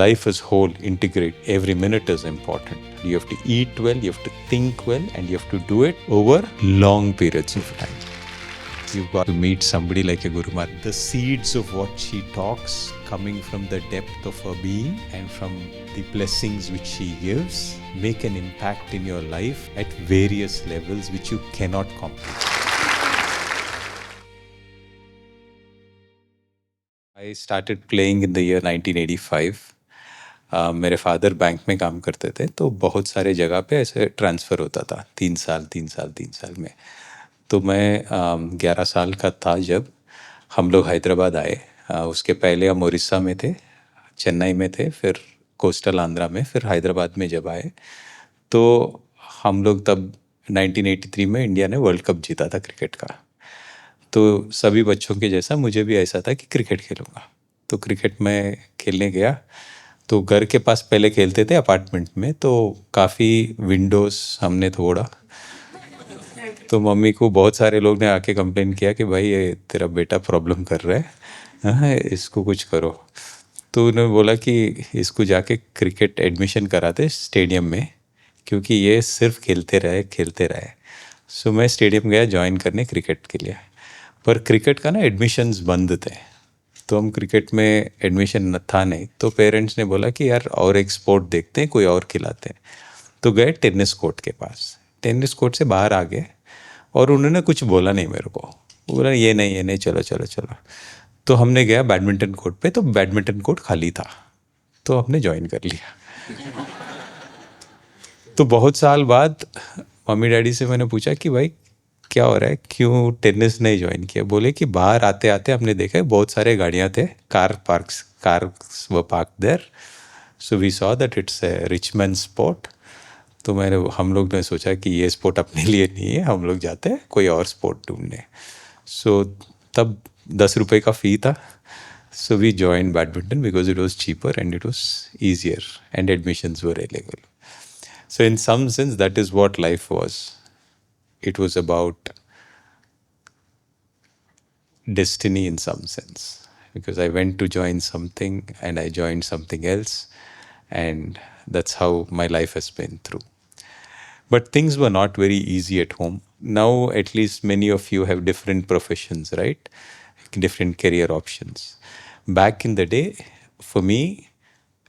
Life as whole, integrate. Every minute is important. You have to eat well, you have to think well, and you have to do it over long periods of time. You've got to meet somebody like a Guru Maharaj. The seeds of what she talks coming from the depth of her being and from the blessings which she gives make an impact in your life at various levels which you cannot comprehend. I started playing in the year 1985. मेरे father bank में काम करते थे, तो बहुत सारे जगह पे ऐसे ट्रांसफ़र होता था 3 साल में। तो मैं 11 साल का था जब हम लोग हैदराबाद आए। उसके पहले हम उड़ीसा में थे, चेन्नई में थे, फिर कोस्टल आंध्रा में, फिर हैदराबाद में जब आए तो हम लोग तब 1983 में इंडिया ने वर्ल्ड कप जीता था क्रिकेट का। तो सभी बच्चों के जैसा मुझे भी ऐसा था कि क्रिकेट खेलूँगा। तो क्रिकेट में खेलने गया, तो घर के पास पहले खेलते थे अपार्टमेंट में, तो काफ़ी विंडोज़ हमने तोड़ा। तो मम्मी को बहुत सारे लोग ने आके कंप्लेन किया कि भाई ये तेरा बेटा प्रॉब्लम कर रहा है, हाँ, इसको कुछ करो। तो उन्होंने बोला कि इसको जाके क्रिकेट एडमिशन कराते स्टेडियम में, क्योंकि ये सिर्फ खेलते रहे। सो मैं स्टेडियम गया ज्वाइन करने क्रिकेट के लिए, पर क्रिकेट का ना एडमिशन्स बंद थे, तो हम क्रिकेट में एडमिशन था नहीं। तो पेरेंट्स ने बोला कि यार और एक स्पोर्ट देखते हैं, कोई और खिलाते हैं। तो गए टेनिस कोर्ट के पास, टेनिस कोर्ट से बाहर आ गए और उन्होंने कुछ बोला नहीं मेरे को। वो बोला ये नहीं, चलो चलो चलो। तो हमने गया बैडमिंटन कोर्ट पे, तो बैडमिंटन कोर्ट खाली था, तो हमने ज्वाइन कर लिया। तो बहुत साल बाद मम्मी डैडी से मैंने पूछा कि भाई क्या हो रहा है, क्यों टेनिस नहीं ज्वाइन किया? बोले कि बाहर आते आते हमने देखा बहुत सारे गाड़ियाँ थे, cars were park there, so we saw that it's a rich man sport. तो हम लोग ने सोचा कि ये स्पोर्ट अपने लिए नहीं है, हम लोग जाते हैं कोई और स्पोर्ट ढूंढने। सो तब 10 रुपये का फ़ी था। So we joined badminton because it was cheaper and it was easier and admissions were illegal. So in some sense, that is what life was. It was about destiny in some sense, because I went to join something and I joined something else, and that's how my life has been through. But things were not very easy at home. Now, at least many of you have different professions, right? Different career options. Back in the day, for me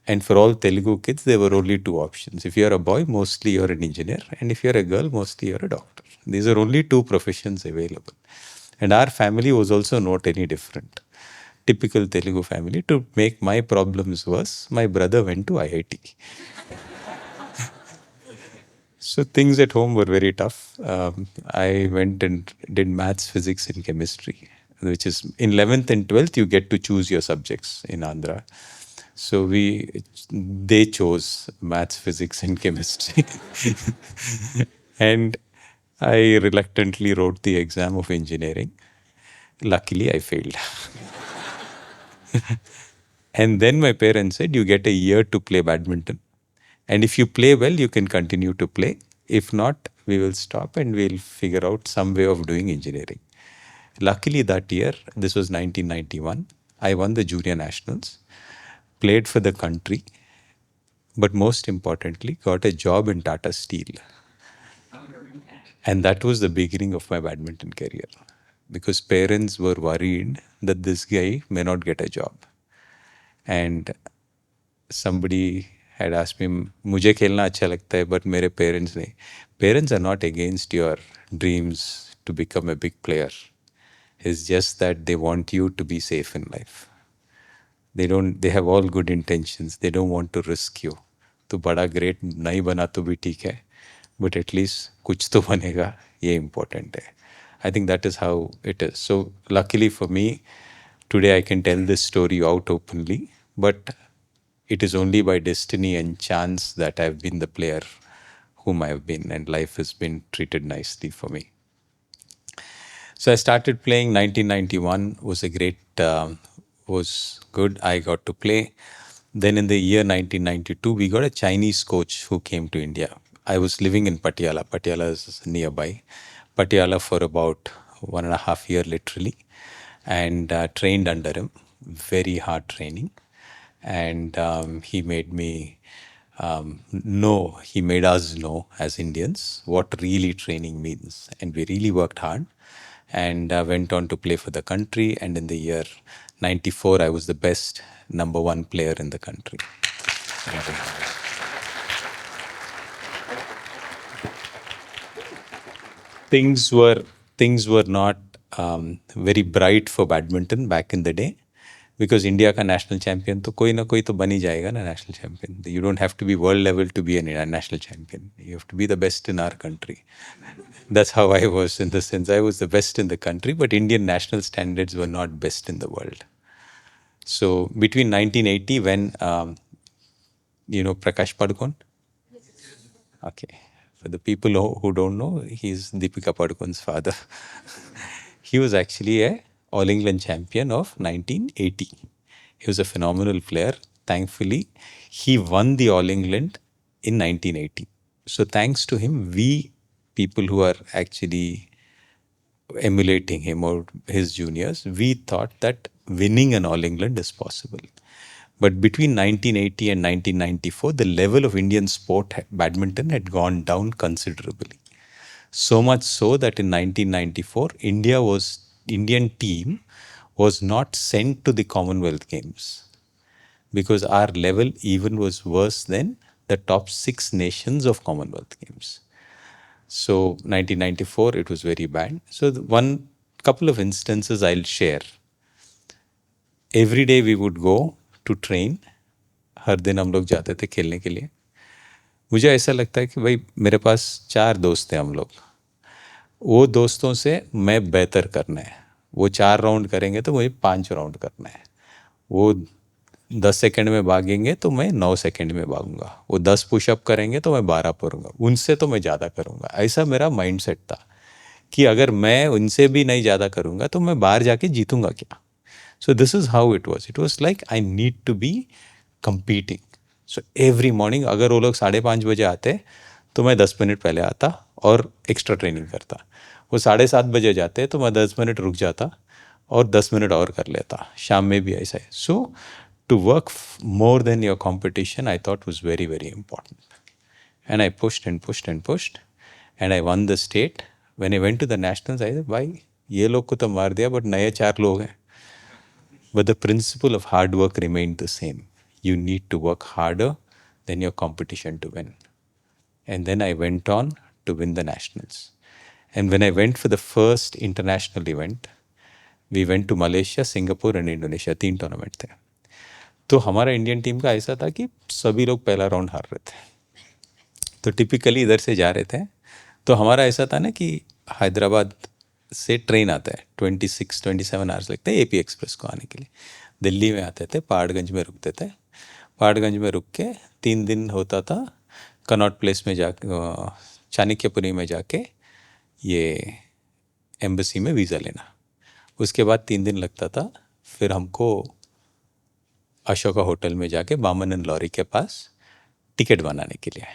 and for all Telugu kids, there were only two options. If you're a boy, mostly you're an engineer, and if you're a girl, mostly you're a doctor. These are only two professions available. And our family was also not any different. Typical Telugu family. To make my problems worse, my brother went to IIT. So things at home were very tough. I went and did maths, physics, and chemistry, which is in 11th and 12th, you get to choose your subjects in Andhra. So they chose maths, physics, and chemistry. And I reluctantly wrote the exam of engineering. Luckily, I failed. And then my parents said, you get a year to play badminton. And if you play well, you can continue to play. If not, we will stop and we'll figure out some way of doing engineering. Luckily, that year, this was 1991, I won the junior nationals, played for the country, but most importantly, got a job in Tata Steel. And that was the beginning of my badminton career, because parents were worried that this guy may not get a job. And somebody had asked me, मुझे खेलना अच्छा लगता है, but मेरे parents नहीं. Parents are not against your dreams to become a big player. It's just that they want you to be safe in life. They have all good intentions. They don't want to risk you. तो बड़ा great नहीं बना तो भी ठीक है, but at least कुछ तो बनेगा, ये important है. I think that is how it is. So luckily for me, today I can tell this story out openly, but it is only by destiny and chance that I've been the player whom I have been, and life has been treated nicely for me. So I started playing 1991, was good. I got to play. Then in the year 1992, we got a Chinese coach who came to India. I was living in Patiala. Patiala is nearby. Patiala for about 1.5 years literally, and trained under him. Very hard training. and he made me know, he made us know as Indians what really training means. And we really worked hard and went on to play for the country. And in the year 94, I was the best number one player in the country. things were things were not very bright for badminton back in the day because India का national champion तो कोई ना कोई तो बन ही जाएगा ना national champion. You don't have to be world level to be an national champion. You have to be the best in our country. That's how I was, in the sense I was the best in the country, but Indian national standards were not best in the world. So between 1980, when Prakash Padukone. Okay. For the people who don't know, he's Deepika Padukone's father. He was actually a All England champion of 1980. He was a phenomenal player. Thankfully, he won the All England in 1980. So thanks to him, we people who are actually emulating him or his juniors, we thought that winning an All England is possible. But between 1980 and 1994, the level of Indian sport, badminton, had gone down considerably. So much so that in 1994, Indian team was not sent to the Commonwealth Games because our level even was worse than the top 6 nations of Commonwealth Games. So 1994, it was very bad. So one couple of instances I'll share. Every day we would go to train. हर दिन हम लोग जाते थे खेलने के लिए. मुझे ऐसा लगता है कि भाई मेरे पास 4 दोस्त हैं हम लोग. वो दोस्तों से मैं बेहतर करना है. वो 4 राउंड करेंगे तो मुझे 5 राउंड करना है. वो 10 सेकंड में भागेंगे तो मैं 9 सेकंड में भागूंगा. वो 10 पुशअप करेंगे तो मैं 12 करूंगा. उनसे तो मैं ज़्यादा करूंगा. ऐसा मेरा माइंडसेट था कि अगर मैं उनसे भी नहीं ज़्यादा करूंगा तो मैं बाहर जाके जीतूंगा क्या. So this is how it was. It was like I need to be competing. So every morning अगर वो लोग 5:30 बजे आते तो मैं 10 मिनट पहले आता और एक्स्ट्रा ट्रेनिंग करता. वो 7:30 बजे जाते तो मैं 10 मिनट रुक जाता और 10 मिनट और कर लेता. शाम में भी ऐसा है. So to work more than your competition, I thought was very, very important. And I pushed and pushed and pushed. And I won the state. When I went to the nationals, I said, भाई ये लोग को तो मार दिया but नए 4 लोग हैं. But the principle of hard work remained the same. You need to work harder than your competition to win. And then I went on to win the nationals. And when I went for the first international event, we went to Malaysia, Singapore and Indonesia. 3 tournament थे. तो हमारा Indian team का ऐसा था कि सभी लोग पहला राउंड हार रहे थे. तो टिपिकली इधर से जा रहे थे. तो हमारा ऐसा था ना कि हैदराबाद से ट्रेन आता है. 26-27 आवर्स लगते हैं एपी एक्सप्रेस को आने के लिए. दिल्ली में आते थे, पहाड़गंज में रुकते थे. पहाड़गंज में रुक के 3 दिन होता था. कनॉट प्लेस में जा, चाणक्यपुरी में जाके ये एम्बेसी में वीज़ा लेना. उसके बाद 3 दिन लगता था. फिर हमको अशोका होटल में जाके बामन एंड लॉरी के पास टिकट बनाने के लिए.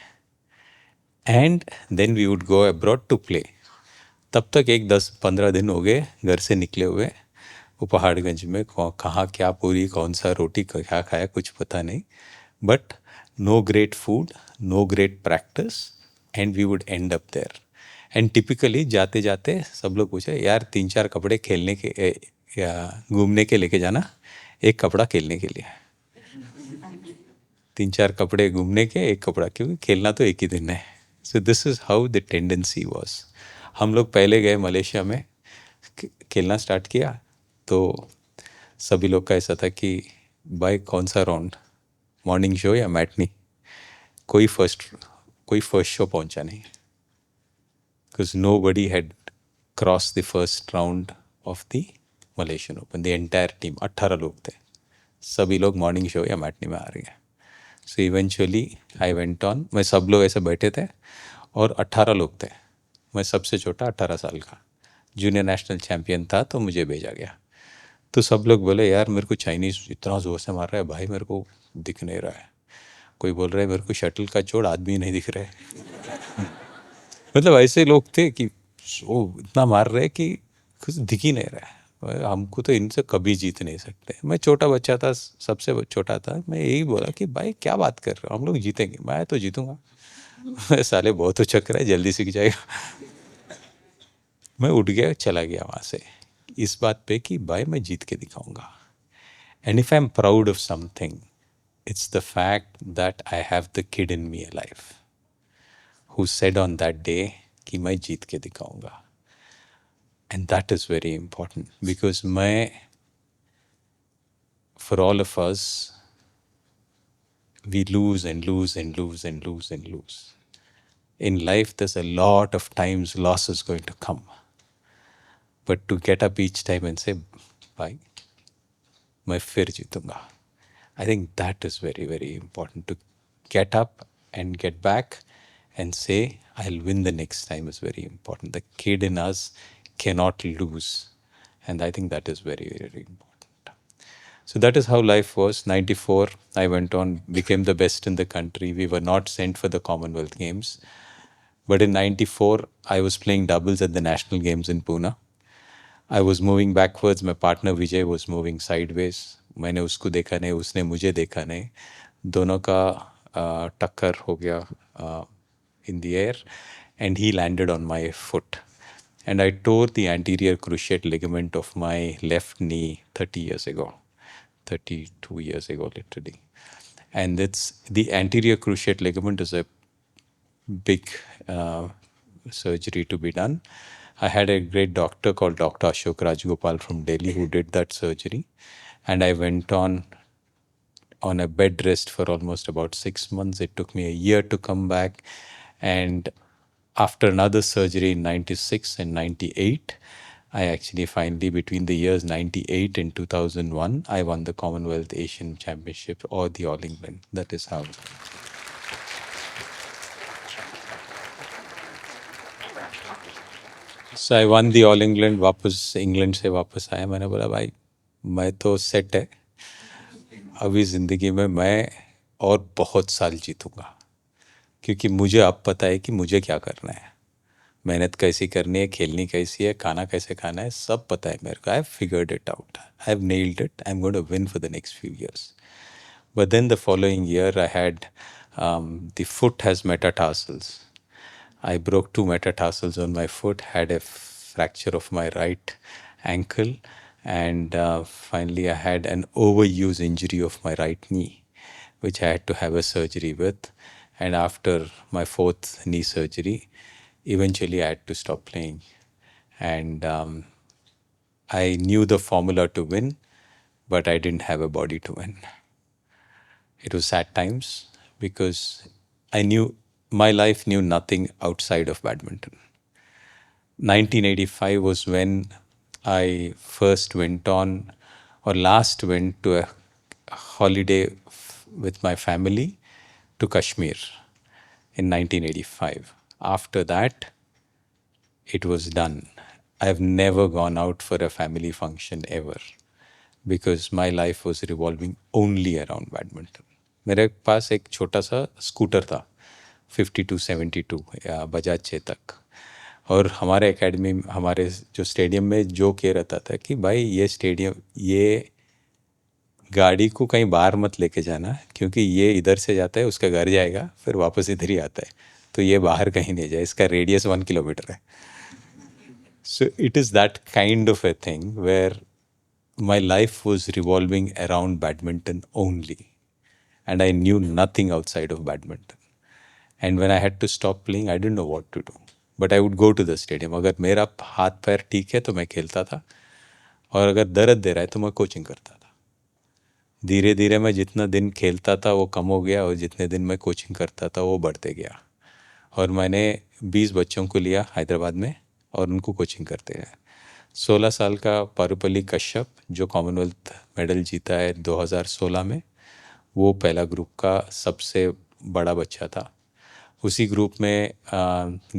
And then we would go abroad to play. तब तक एक 10-15 दिन हो गए घर से निकले हुए. वो पहाड़गंज में कहाँ क्या पूरी कौन सा रोटी क्या खाया कुछ पता नहीं. But no great food, no great practice and we would end up there. And typically जाते जाते सब लोग पूछे यार 3-4 कपड़े खेलने के या घूमने के लेके जाना, एक कपड़ा खेलने के लिए. 3-4 कपड़े घूमने के, एक कपड़ा, क्योंकि खेलना तो एक ही दिन है. So this is how the tendency was. हम लोग पहले गए मलेशिया में, खेलना स्टार्ट किया तो सभी लोग का ऐसा था कि भाई कौन सा राउंड, मॉर्निंग शो या मैटनी. कोई फर्स्ट शो पहुंचा नहीं. Because nobody had cross the first round of the Malaysian open. The entire team 18 लोग थे. सभी लोग मॉर्निंग शो या मैटनी में आ रहे हैं. So eventually I went on. मैं सब लोग ऐसे बैठे थे और 18 लोग थे. मैं सबसे छोटा 18 साल का जूनियर नेशनल चैम्पियन था. तो मुझे भेजा गया. तो सब लोग बोले यार मेरे को चाइनीज़ इतना ज़ोर से मार रहा है भाई, मेरे को दिख नहीं रहा है. कोई बोल रहा है मेरे को शटल का चोट, आदमी नहीं दिख रहे. मतलब ऐसे लोग थे कि वो इतना मार रहे कि कुछ दिख ही नहीं रहा है. हमको तो इनसे कभी जीत नहीं सकते। मैं छोटा बच्चा था, सबसे छोटा था, मैं यही बोला कि भाई क्या बात कर रहे हो, हम लोग जीतेंगे, मैं तो जीतूंगा। साले बहुत उछक रहा है, जल्दी सीख जाएगा। मैं उठ गया, चला गया वहाँ से, इस बात पे कि भाई मैं जीत के दिखाऊंगा। And if I am proud of something, it's the fact that I have the kid in me alive who said on that day कि मैं जीत के दिखाऊंगा। And that is very important because मैं, for all of us, we lose and lose and lose and lose and lose. In life, there's a lot of times loss is going to come. But to get up each time and say, भाई मैं फिर जीतूंगा, I think that is very, very important. To get up and get back and say, I'll win the next time is very important. The kid in us cannot lose. And I think that is very, very important. So that is how life was. 94, I went on, became the best in the country. We were not sent for the Commonwealth Games. But in 94, I was playing doubles at the national games in Pune. I was moving backwards. My partner Vijay was moving sideways. मैंने उसको देखा नहीं, उसने मुझे देखा नहीं, दोनों का टक्कर हो गया in the air, and he landed on my foot. And I tore the anterior cruciate ligament of my left knee 30 years ago, 32 years ago, literally. And it's the anterior cruciate ligament is a big surgery to be done. I had a great doctor called Dr. Ashok Rajgopal from Delhi who did that surgery. And I went on a bed rest for almost about 6 months. It took me a year to come back. And after another surgery in 96 and 98, I actually finally, between the years 98 and 2001, I won the Commonwealth Asian Championship or the All England. That is how. So I won the All England, वापस England से वापस आया, मैंने बोला भाई मैं तो set है, अभी ज़िंदगी में मैं और बहुत साल जीतूंगा, क्योंकि मुझे अब पता है कि मुझे क्या करना है, मेहनत कैसी करनी है, खेलनी कैसी है, खाना कैसे खाना है, सब पता है मेरे को। I have figured it out, I have nailed it, I am going to win for the next few years. But then the following year, I had the foot has metatarsals. I broke 2 metatarsals on my foot, had a fracture of my right ankle, and finally, I had an overuse injury of my right knee, which I had to have a surgery with. And after my fourth knee surgery, eventually I had to stop playing. And I knew the formula to win, but I didn't have a body to win. It was sad times because I knew my life knew nothing outside of badminton. 1985 was when I first went on, or last went to a holiday with my family to Kashmir in 1985. After that, it was done. I've never gone out for a family function ever because my life was revolving only around badminton. मेरे पास एक छोटा सा scooter था 5272 या बजाज चेतक, और हमारे academy, हमारे जो स्टेडियम में जो कह रहता था कि भाई ये स्टेडियम, ये गाड़ी को कहीं बाहर मत लेके जाना, क्योंकि ये इधर से जाता है, उसका घर जाएगा, फिर वापस इधर ही आता है, तो ये बाहर कहीं नहीं जाए, इसका रेडियस 1 किलोमीटर है. So it is that kind of a thing where my life was revolving around badminton only, and I knew nothing outside of badminton. And when I had to stop playing, I didn't know what to do. But I would go to the stadium. अगर मेरा हाथ पैर ठीक है तो मैं खेलता था, और अगर दर्द दे रहा है तो मैं कोचिंग करता था. धीरे धीरे मैं जितना दिन खेलता था वो कम हो गया, और जितने दिन मैं कोचिंग करता था वो बढ़ते गया. और मैंने 20 बच्चों को लिया हैदराबाद में और उनको कोचिंग करते गए. 16 साल का पारुपल्ली कश्यप, जो कॉमनवेल्थ मेडल जीता है 2016 में, वो पहला ग्रुप का सबसे बड़ा बच्चा था. उसी ग्रुप में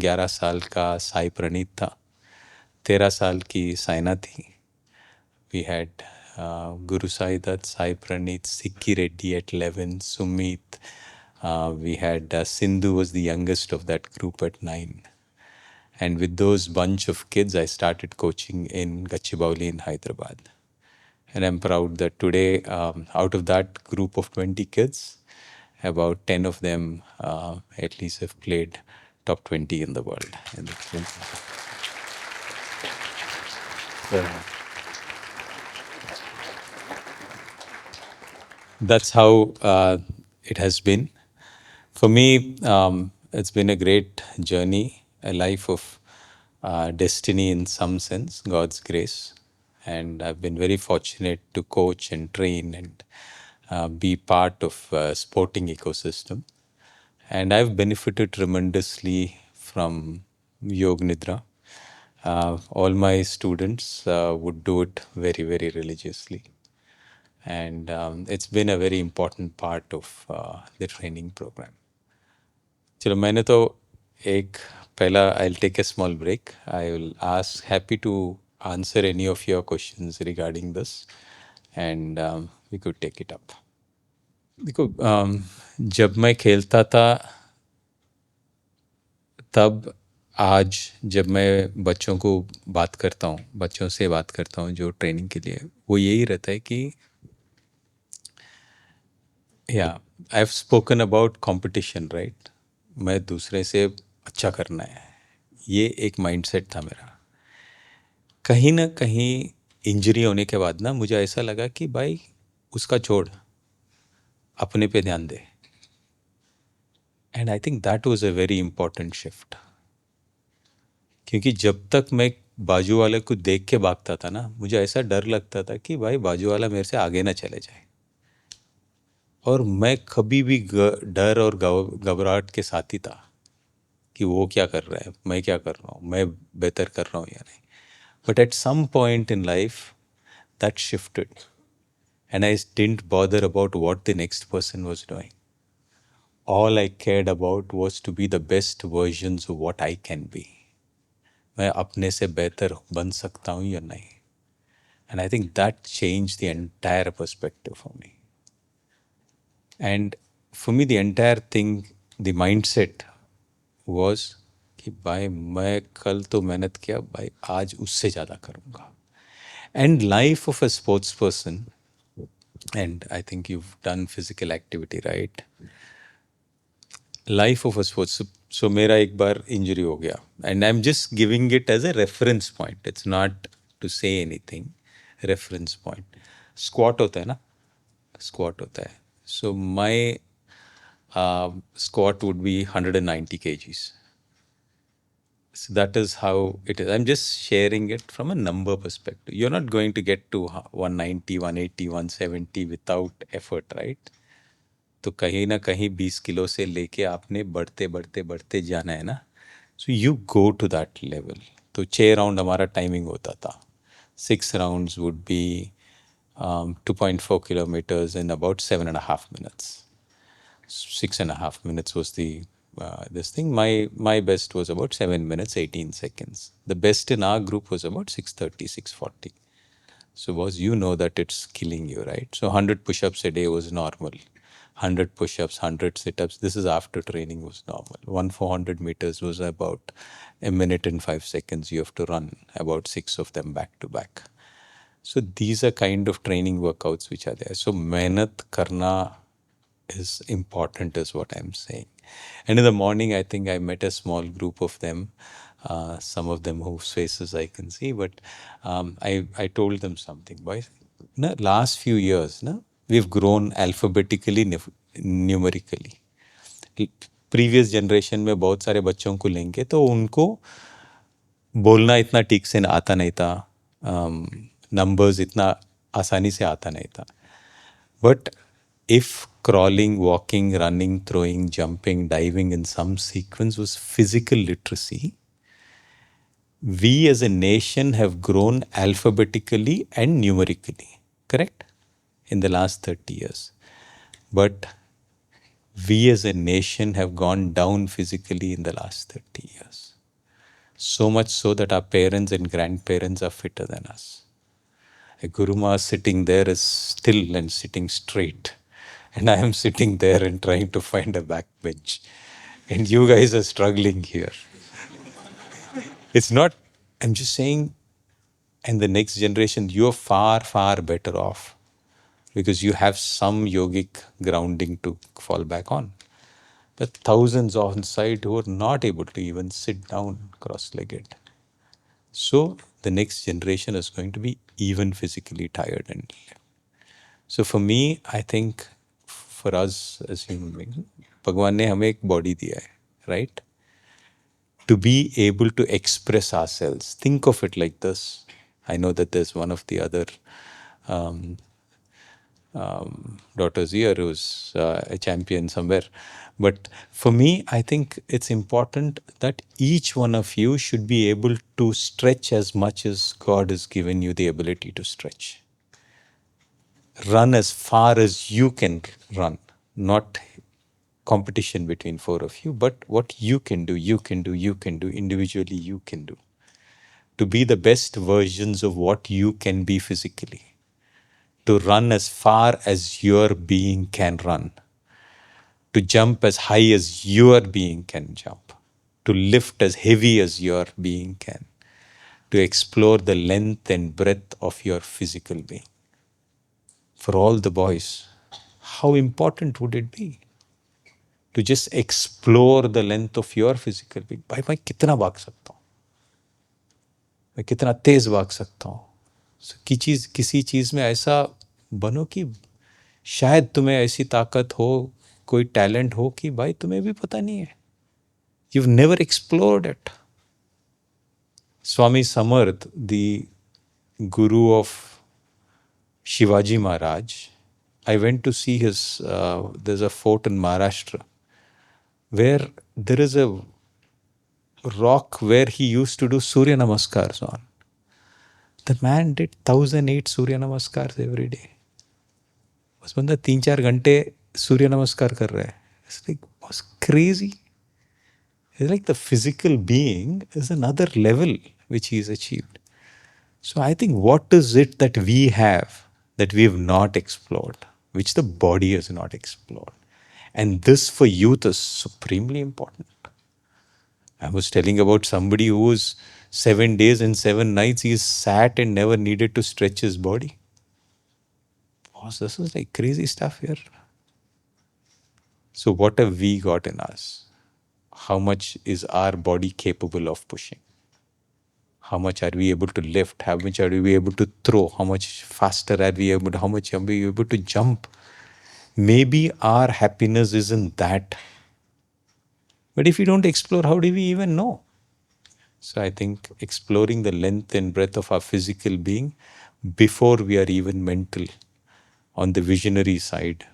11 साल का साई प्रणीत था, 13 साल की साइना थी. We had Guru Sai Dutt, Sai Praneeth, Sikki Reddy at 11, Sumit. We had Sindhu was the youngest of that group at 9. And with those bunch of kids, I started coaching in Gachibowli in Hyderabad. And I'm proud that today, out of that group of 20 kids, about 10 of them at least have played top 20 in the world. And that's how it has been. For me, it's been a great journey, a life of destiny in some sense, God's grace. And I've been very fortunate to coach and train and be part of sporting ecosystem. And I've benefited tremendously from Yog Nidra. All my students would do it very, very religiously. And it's been a very important part of the training program. चलो मैंने तो एक पहला I'll take a small break. I will ask happy to answer any of your questions regarding this and we could take it up. देखो जब मैं खेलता था तब आज जब मैं बच्चों को बात करता हूँ बच्चों से बात करता हूँ जो ट्रेनिंग के लिए वो यही रहता है कि या I have spoken about competition right मैं दूसरे से अच्छा करना है ये एक माइंडसेट था मेरा कहीं ना कहीं इंजरी होने के बाद ना मुझे ऐसा लगा कि भाई उसका छोड़ अपने पे ध्यान दे and I think that was a very important shift क्योंकि जब तक मैं बाजू वाले को देख के भागता था ना मुझे ऐसा डर लगता था कि भाई बाजू वाला मेरे से आगे ना चले जाए और मैं कभी भी डर और घबराहट के साथ ही था कि वो क्या कर रहा है मैं क्या कर रहा हूँ मैं बेहतर कर रहा हूँ या नहीं but at some point in life that shifted and I didn't bother about what the next person was doing all I cared about was to be the best versions of what I can be. मैं अपने से बेहतर बन सकता हूँ या नहीं and I think that changed the entire perspective for me. And for me, the entire thing, the mindset was कि भाई मैं कल तो मेहनत किया भाई आज उससे ज़्यादा करूँगा. And life of a sports person, and I think you've done physical activity, right? Life of a sports. So मेरा एक बार इंजरी हो गया and I'm just giving it as a reference point. It's not to say anything. Reference point. Squat होता है ना? Squat होता है. So my squat would be 190 kgs. So that is how it is. I'm just sharing it from a number perspective. You're not going to get to 190, 180, 170 without effort, right? तो कहीं ना कहीं 20 kilo से लेके आपने बढ़ते बढ़ते बढ़ते जाना है ना so you go to that level तो 6 राउंड हमारा टाइमिंग होता था 6 rounds would be 2.4 kilometers in about 7.5 minutes 6.5 minutes was the this thing my best was about 7 minutes 18 seconds the best in our group was about 6:30 6:40 so was you know that it's killing you right so 100 push-ups a day was normal 100 push-ups 100 sit-ups this is after training was normal 400 meters was about a minute and 5 seconds you have to run about 6 of them back to back so these are kind of training workouts which are there so mehnat karna is important is what I'm saying and in the morning I think I met a small group of them some of them whose faces I can see but I told them something boys na last few years na we've grown alphabetically numerically previous generation में बहुत सारे बच्चों को लेंगे तो उनको बोलना इतना ठीक से आता नहीं था नंबर्स इतना आसानी से आता नहीं था but if crawling, walking, running, throwing, jumping, diving in some sequence was physical literacy, we as a nation have grown alphabetically and numerically, correct? In the last 30 years. But we as a nation have gone down physically in the last 30 years. So much so that our parents and grandparents are fitter than us. A Guruma sitting there is still and sitting straight. And I am sitting there and trying to find a back bench. And you guys are struggling here. It's not, I'm just saying, and the next generation, you're far, far better off because you have some yogic grounding to fall back on. But thousands on site who are not able to even sit down cross-legged. So the next generation is going to be even physically tired. And so for me, I think for us as human beings, भगवान ने हमें एक body दिया है, right? To be able to express ourselves. Think of it like this. I know that there's one of the other um, daughters here who's a champion somewhere. But for me, I think it's important that each one of you should be able to stretch as much as God has given you the ability to stretch. Run as far as you can run, not competition between four of you, but what you can do, individually you can do. To be the best versions of what you can be physically. To run as far as your being can run. To jump as high as your being can jump. To lift as heavy as your being can. To explore the length and breadth of your physical being. For all the boys, how important would it be to just explore the length of your physical being? भाई मैं कितना भाग सकता हूँ, मैं कितना तेज भाग सकता हूँ. किसी चीज़ में ऐसा बनो कि शायद तुम्हें ऐसी ताकत हो, कोई टैलेंट हो कि भाई तुम्हें भी पता नहीं है. You've never explored it. Swami Samarth, the guru of Shivaji Maharaj, I went to see his, there's a fort in Maharashtra where there is a rock where he used to do Surya Namaskars on. The man did 1008 Surya Namaskars every day. बस बंदा 3-4 घंटे सूर्य नमस्कार कर रहा है. It's like, was crazy. It's like the physical being is another level which he's achieved. So I think what is it that we have that we have not explored, which the body has not explored? And this for youth is supremely important. I was telling about somebody who was 7 days and 7 nights, he sat and never needed to stretch his body. Boss, this is like crazy stuff here. So what have we got in us? How much is our body capable of pushing? How much are we able to lift? How much are we able to throw? How much faster are we able to, how much are we able to jump? Maybe our happiness isn't that. But if we don't explore, how do we even know? So I think exploring the length and breadth of our physical being before we are even mental on the visionary side,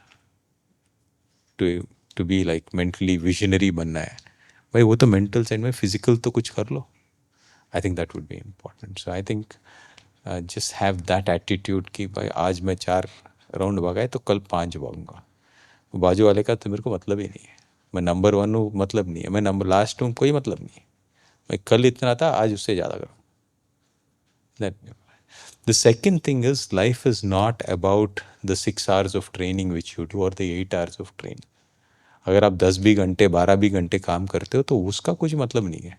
to be like mentally visionary बनना है. भाई वो तो mental side में physical तो कुछ कर लो. I think that would be important. So I think just have that attitude कि भाई आज मैं 4 राउंड भागा तो कल 5 भागूंगा. बाजू वाले का तो मेरे को मतलब ही नहीं है. मैं नंबर 1 हूँ मतलब नहीं है. मैं नंबर लास्ट हूँ कोई मतलब नहीं है. मैं कल इतना था आज उससे ज़्यादा करूँ. The second thing is life is not about the 6 hours of training which you do or the 8 hours of training. अगर आप 10 भी घंटे 12 भी घंटे काम करते हो तो उसका कुछ मतलब नहीं है.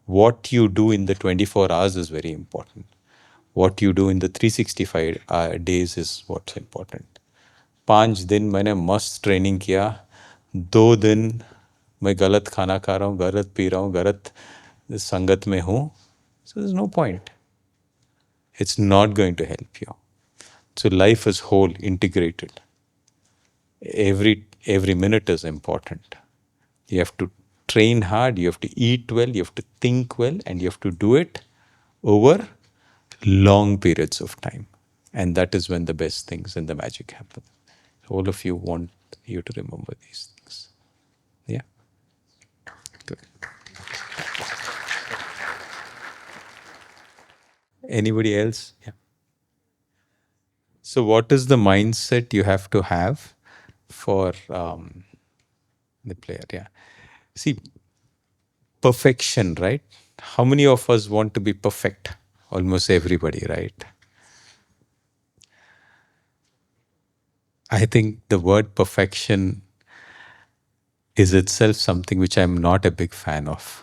What you do in the 24 hours is very important. What you do in the 365 days is what's important. 5 दिन मैंने मस्त ट्रेनिंग किया, 2 दिन मैं गलत खाना खा रहा हूँ, गलत पी रहा हूँ, गलत संगत में हूँ. So there's no point. It's not going to help you. So life is whole, integrated. Every minute is important. You have to train hard, you have to eat well, you have to think well, and you have to do it over long periods of time. And that is when the best things and the magic happen. All of you want you to remember these things. Yeah. Good. Anybody else? Yeah. So what is the mindset you have to have for the player? Yeah. See, perfection, right? How many of us want to be perfect? Almost everybody, right? I think the word perfection is itself something which I'm not a big fan of.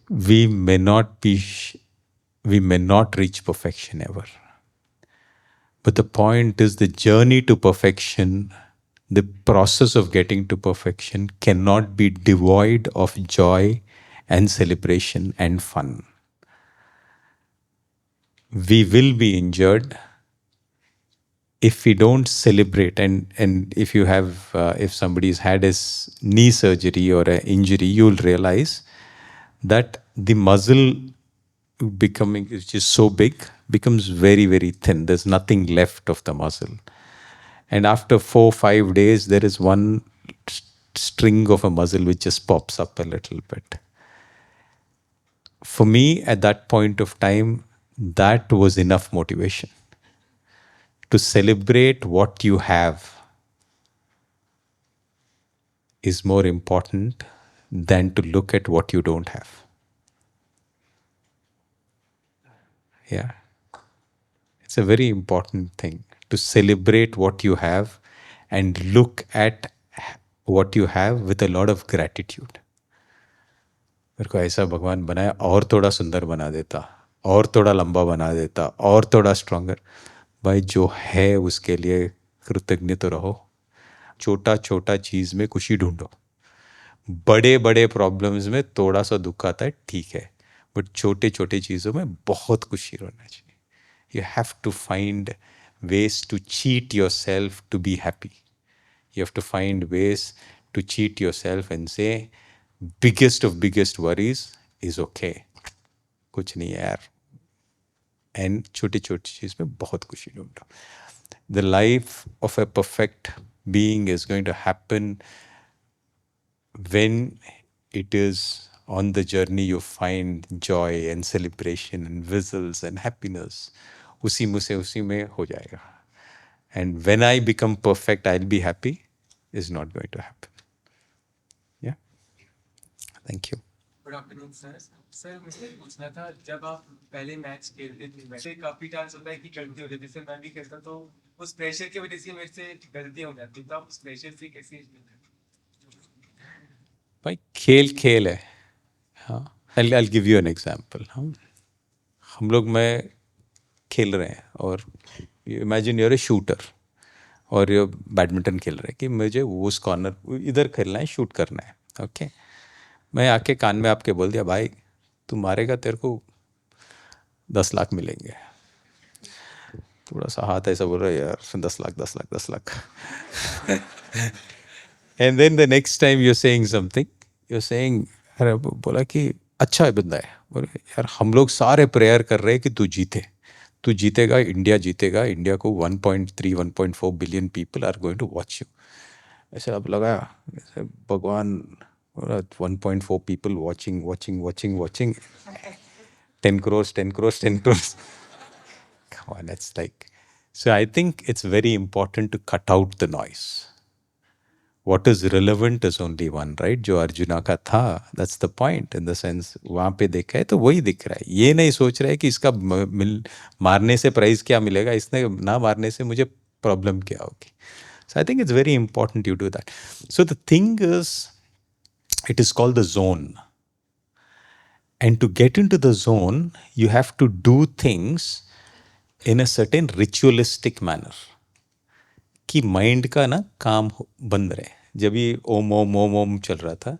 we may not be, we may not reach perfection ever. But the point is the journey to perfection, the process of getting to perfection cannot be devoid of joy and celebration and fun. We will be injured if we don't celebrate. And if you have, if somebody's had his knee surgery or an injury, you'll realize that the muscle becoming, which is so big, becomes very, very thin. There's nothing left of the muscle. And after 4 5 days, there is one string of a muscle which just pops up a little bit. For me, at that point of time, that was enough motivation to celebrate what you have is more important than to look at what you don't have. Yeah. It's a very important thing to celebrate what you have and look at what you have with a lot of gratitude. मेरे को ऐसा भगवान बनाया और थोड़ा सुंदर बना देता, और थोड़ा लंबा बना देता, और थोड़ा स्ट्रॉन्गर. भाई जो है उसके लिए कृतज्ञ तो रहो. छोटा छोटा चीज़ में खुशी ढूंढो. बड़े बड़े प्रॉब्लम्स में थोड़ा सा दुख आता है, ठीक है, बट छोटे छोटे चीज़ों में बहुत खुशी रहना चाहिए. You have to find ways to cheat yourself to be happy. You have to find ways to cheat yourself and say, biggest worries is okay. कुछ नहीं है यार. And छोटी छोटी चीज़ में बहुत खुशी ढूंढो. The life of a perfect being is going to happen when it is on the journey you find joy and celebration and whistles and happiness. उसी में हो जाएगा. And when I become perfect, I'll be happy is not going to happen. Yeah. Thank you. Good afternoon sir. Sir मुझे पूछना था, जब आप पहले मैच खेलते थे वैसे काफी चांस होता है कि गलती हो जाती है. जैसे मैं भी खेलता तो उस प्रेशर की वजह से मेरे से गलतियां हो जाती, तो आप उस प्रेशर से कैसे? भाई खेल खेल है. हाँ. I'll give you an example. हम लोग में खेल रहे हैं और इमेजिन यूर ए शूटर और ये बैडमिंटन खेल रहे हैं कि मुझे उस कॉर्नर इधर खेलना है, शूट करना है. ओके. मैं आके कान में आपके बोल दिया, भाई तू मारेगा तेरे को 10 लाख मिलेंगे. थोड़ा सा हाथ ऐसा बोल रहा है, यार 10 lakh 10 lakh 10 lakh. And then the next time you saying something, you saying, अरे बोला कि अच्छा है बंदा है. बोले यार हम लोग सारे प्रेयर कर रहे हैं कि तू जीते, तू जीतेगा, इंडिया जीतेगा, इंडिया को 1.3 1.4 billion people are going to watch you. ऐसे अब लगा ऐसे भगवान 1.4 people watching watching watching watching 10 crores 10 crores 10 crores. Come on, it's like, so I think it's very important to cut out the noise. What is relevant is only one, right? जो अर्जुना का था, that's the point in the sense वहाँ पे देखा है तो वही दिख रहा है. ये नहीं सोच रहा है कि इसका मारने से प्राइज क्या मिलेगा, इसने ना मारने से मुझे प्रॉब्लम क्या होगी. So I think it's very important you do that. So the thing is, it is called the zone. And to get into the zone, you have to do things in a certain ritualistic manner. कि mind का ना काम बंद रहे. जब ये ओम ओम ओम ओम चल रहा था,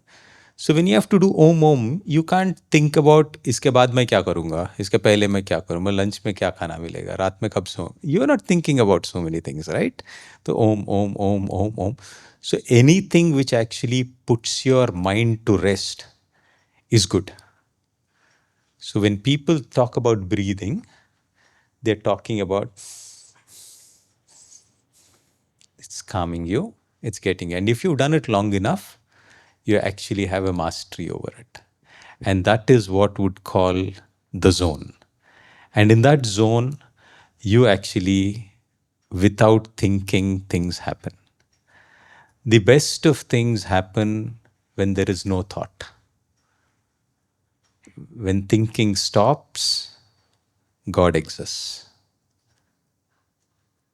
so when you have to do ओम ओम, यू कांट थिंक अबाउट इसके बाद मैं क्या करूँगा, इसके पहले मैं क्या करूँगा, लंच में क्या खाना मिलेगा, रात में कब सो. You are not thinking about so many things, right? तो Om Om Om Om Om. So anything which actually puts your mind to rest is good. So when people talk about breathing, they're talking about it's calming you, it's getting, and if you've done it long enough, you actually have a mastery over it. And that is what would call the zone. And in that zone, you actually, without thinking, things happen. The best of things happen when there is no thought. When thinking stops, God exists.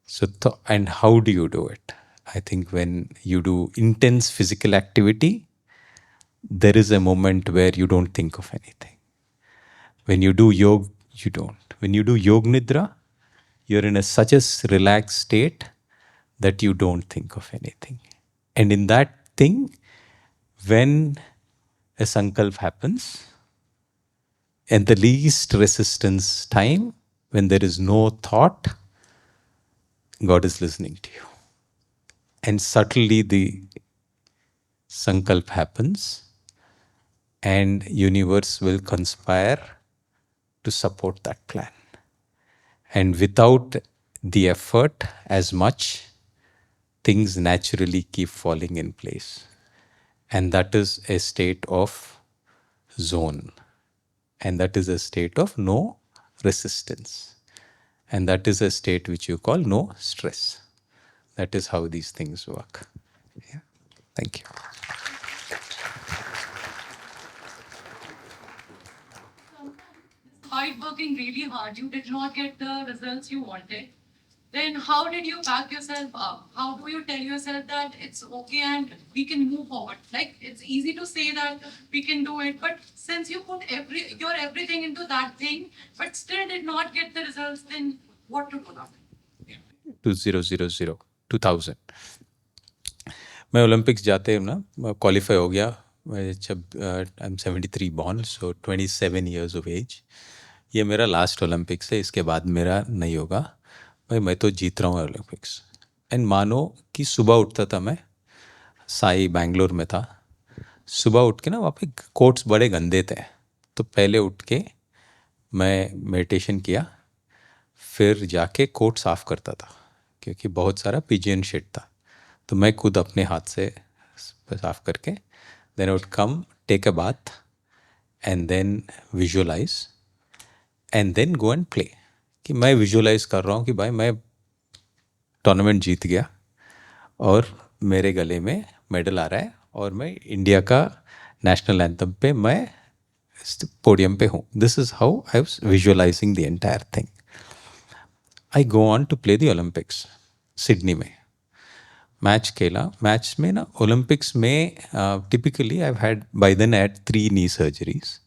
So, and how do you do it? I think when you do intense physical activity, there is a moment where you don't think of anything. When you do yoga, you don't. When you do yoga nidra, you're in such a relaxed state that you don't think of anything. And in that thing, when a sankalp happens, at the least resistance time, when there is no thought, God is listening to you. And subtly the sankalp happens, and universe will conspire to support that plan. And without the effort as much, things naturally keep falling in place. And that is a state of zone. And that is a state of no resistance. And that is a state which you call no stress. That is how these things work. Yeah. Thank you. Despite working really hard, you did not get the results you wanted. Then how did you back yourself up? How do you tell yourself that it's okay and we can move forward? Like it's easy to say that we can do it, but since you put your everything into that thing, but still did not get the results, then what to do now? 2000 2000 मैं Olympics जाते हैं ना qualify हो गया. मैं जब I am 73 born, so 27 years of age. ये मेरा लास्ट ओलंपिक्स है, इसके बाद मेरा नहीं होगा. भाई मैं तो जीत रहा हूँ ओलंपिक्स. एंड मानो कि सुबह उठता था मैं, साई बैंगलोर में था. सुबह उठ के ना वहाँ पे कोर्ट्स बड़े गंदे थे, तो पहले उठ के मैं मेडिटेशन किया, फिर जाके कोर्ट साफ़ करता था क्योंकि बहुत सारा पिजियन शिट था. तो मैं खुद अपने हाथ से साफ़ करके then I would come take a bath and then visualise and then go and play. कि मैं विजुअलाइज कर रहा हूँ कि भाई मैं टूर्नामेंट जीत गया और मेरे गले में मेडल आ रहा है और मैं इंडिया का नेशनल एंथम पे मैं पोडियम पे हूँ. This is how I was visualising the entire thing. I go on to play the Olympics Sydney में. मैच खेला. मैच में ना ओलंपिक्स में typically I had by then I had 3 knee surgeries.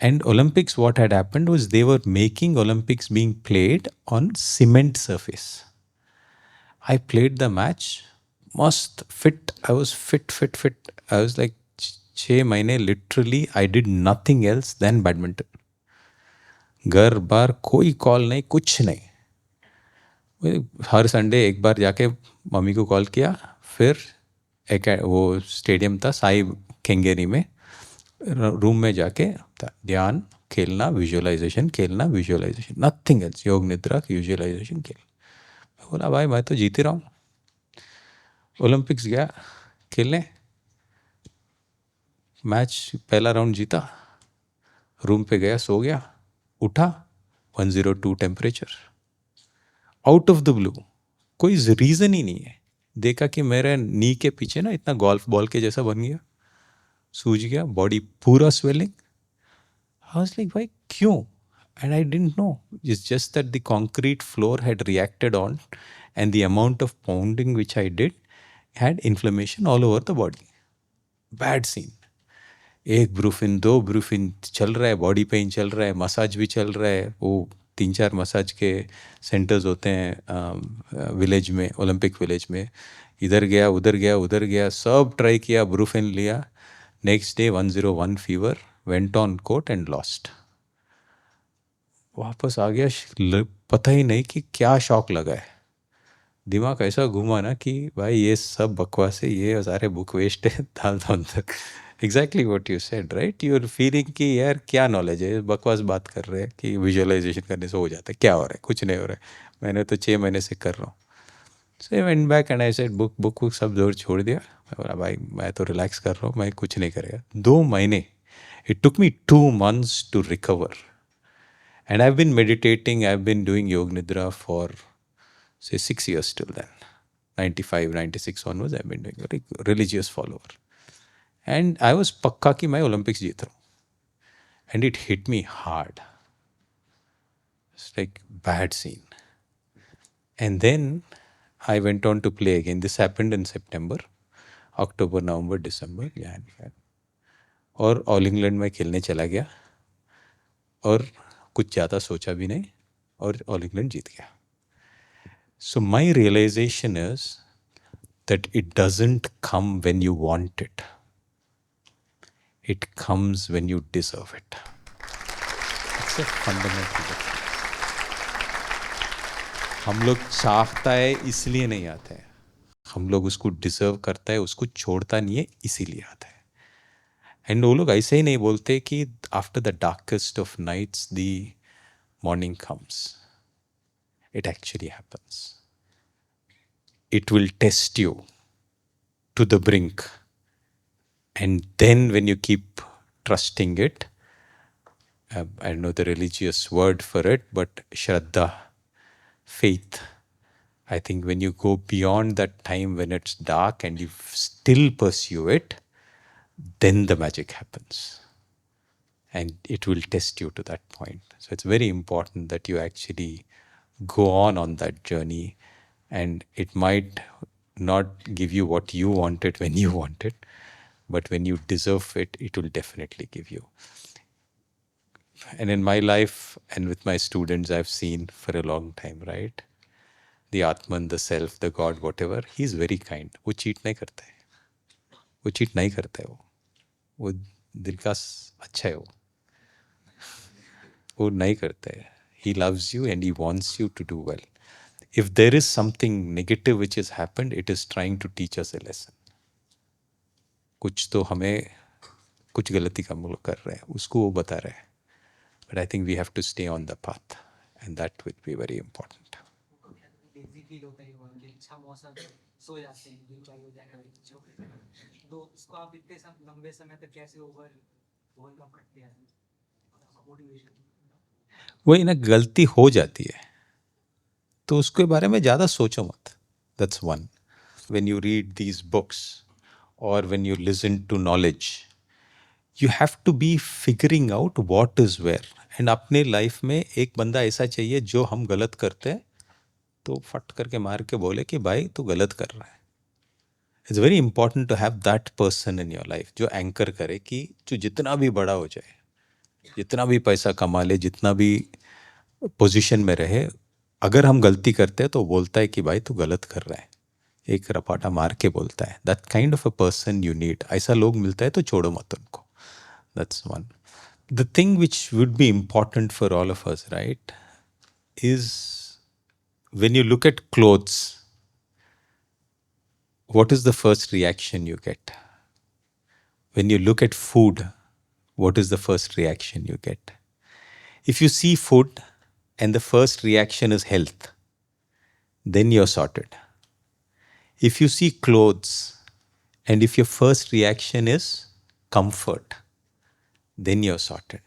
And Olympics, what had happened was they were making Olympics being played on cement surface. I played the match, must fit. I was fit. I was like 6 महीने literally I did nothing else than badminton. घर बार कोई call नहीं, कुछ नहीं. हर Sunday एक बार जाके mummy को call किया. फिर एक वो स्टेडियम था साई केंगेरी में, रूम में जाके ध्यान, खेलना, विजुअलाइजेशन, खेलना, विजुअलाइजेशन, नथिंग एल्स. योग निद्रा, विजुअलाइजेशन, खेल. मैं बोला भाई मैं तो जीत ही रहा हूँ. ओलंपिक्स गया खेलने, मैच पहला राउंड जीता, रूम पे गया, सो गया, उठा 102 temperature. Out of the blue, कोई रीज़न ही नहीं है. देखा कि मेरे नी के पीछे ना इतना गोल्फ बॉल के जैसा बन गया, सूज गया, बॉडी पूरा स्वेलिंग. आई वाज लाइक भाई क्यों? And I didn't know. It's just that the concrete floor had reacted on and the amount of pounding which I did had inflammation all over the body. Bad scene. एक Brufen, 2 Brufen चल रहा है, body pain चल रहा है, massage भी चल रहा है. वो 3-4 मसाज के सेंटर्स होते हैं विलेज में, ओलंपिक विलेज में. इधर गया, उधर गया, उधर गया, सब ट्राई किया, ब्रूफिन लिया. Next day 101 fever, went on court and lost. वापस आ गया, पता ही नहीं कि क्या शॉक लगा है. दिमाग ऐसा घूमा ना कि भाई ये सब बकवास है, ये सारे बुक वेस्ट है, दाल दो अंदर. Exactly what you said, right? You are feeling कि यार क्या नॉलेज है, बकवास बात कर रहे हैं कि विजुअलाइजेशन करने से हो जाता है. क्या हो रहा है? कुछ नहीं हो रहा है. मैंने तो 6 महीने से कर रहा हूँ. So I went back and I said book सब जोर छोड़ दिया. मैं बोला भाई मैं तो रिलैक्स कर रहा हूँ, मैं कुछ नहीं करेगा. 2 महीने, it took me 2 months to recover. And I have been meditating, I have been doing yoga nidra for say 6 years till then. 95, 96 onwards I've been doing a religious follower. And I was पक्का कि मैं ओलंपिक्स जीत रहा हूँ. And it hit me hard. It's like bad scene. And then I went on to play again. This happened in September, October, November, December, Jan. और all England में खेलने चला गया. और कुछ ज़्यादा सोचा भी नहीं और ऑल इंग्लैंड जीत गया. So my realization is that it doesn't come when you want it. It comes when you deserve it. It's a fundamental difference. हम लोग चाहता है इसलिए नहीं आता है, हम लोग उसको डिजर्व करता है, उसको छोड़ता नहीं है इसीलिए आता है. एंड वो लोग ऐसे ही नहीं बोलते कि after the darkest of nights the morning comes. It actually happens. It will test you to the brink, and then when you keep trusting it, I know the religious word for it, but shraddha, faith, I think when you go beyond that time when it's dark and you still pursue it, then the magic happens and it will test you to that point. So it's very important that you actually go on that journey, and it might not give you what you wanted when you want it, but when you deserve it, it will definitely give you. And in my life and with my students, I've seen for a long time, right? The Atman, the self, the God, whatever, he's very kind. वो cheat नहीं करता है, वो cheat नहीं करता है, वो दिल का अच्छा है, वो नहीं करता है. He loves you and he wants you to do well. If there is something negative which has happened, it is trying to teach us a lesson. कुछ तो हमें कुछ गलती का हम लोग कर रहे हैं, उसको वो बता रहे हैं. But I think we have to stay on the path, and that would be very important. Lazy feel होता है कि अच्छा मौसम सो जाते हैं दिन का हो जाएगा तो उसको आप इतने लंबे समय तक कैसे ओवरकम करते हैं मोटिवेशन. वही ना, गलती हो जाती है तो उसके बारे में ज़्यादा सोचो मत. That's one. When you read these books or when you listen to knowledge, you have to be figuring out what is where. And अपने लाइफ में एक बंदा ऐसा चाहिए जो हम गलत करते हैं तो फट करके मार के बोले कि भाई तू गलत कर रहा है. It's very important to have that person in your life जो एंकर करे कि जो जितना भी बड़ा हो जाए, जितना भी पैसा कमा ले, जितना भी पोजीशन में रहे, अगर हम गलती करते हैं तो बोलता है कि भाई तू गलत कर रहा है, एक रपाटा मार के बोलता है. That kind of a person you need. ऐसा लोग मिलता है तो छोड़ो मत उनको. That's one. The thing which would be important for all of us, right, is when you look at clothes, what is the first reaction you get? When you look at food, what is the first reaction you get? If you see food and the first reaction is health, then you're sorted. If you see clothes and if your first reaction is comfort, then you're sorted.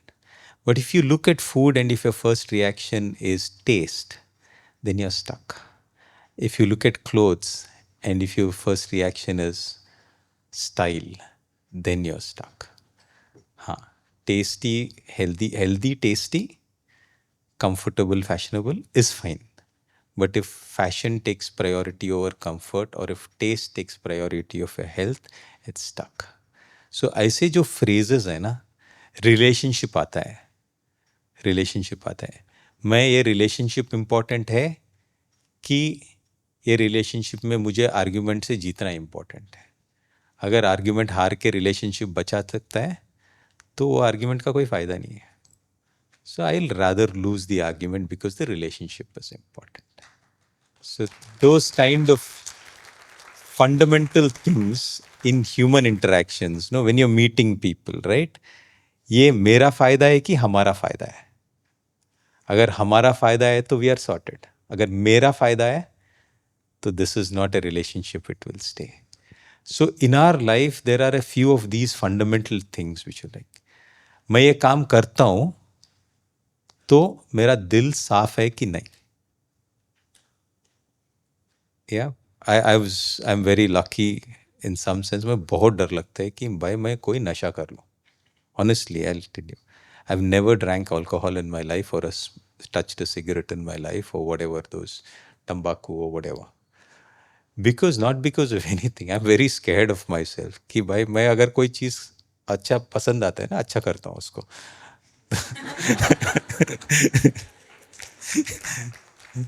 But if you look at food and if your first reaction is taste, then you're stuck. If you look at clothes and if your first reaction is style, then you're stuck. Tasty, healthy, tasty, comfortable, fashionable is fine. But if fashion takes priority over comfort or if taste takes priority over health, it's stuck. So ऐसे जो phrases है ना, relationship आता है. मैं ये relationship important है कि ये रिलेशनशिप में मुझे आर्ग्यूमेंट से जीतना इम्पॉर्टेंट है. अगर आर्ग्यूमेंट हार के रिलेशनशिप बचा सकता है तो वो आर्ग्यूमेंट का कोई फ़ायदा नहीं है. So I will rather lose the argument because the relationship is important. So those kind of fundamental things in human interactions, no, when you are meeting people, right, ये मेरा फ़ायदा है कि हमारा फ़ायदा है. अगर हमारा फ़ायदा है तो वी आर सॉर्टेड. अगर मेरा फ़ायदा है तो this is not a relationship, it will stay. So in our life there are a few of these fundamental things which you like. मैं ये काम करता हूँ तो मेरा दिल साफ है कि नहीं. या I am very lucky in some sense. मैं बहुत डर लगता है कि भाई मैं कोई नशा कर लूँ. Honestly, I'll tell you, I've never drank alcohol in my life or touched a cigarette in my life or whatever, those tobacco or whatever. Not because of anything. I'm very scared of myself कि भाई मैं अगर कोई चीज़ अच्छा पसंद आता है ना, अच्छा करता हूँ उसको.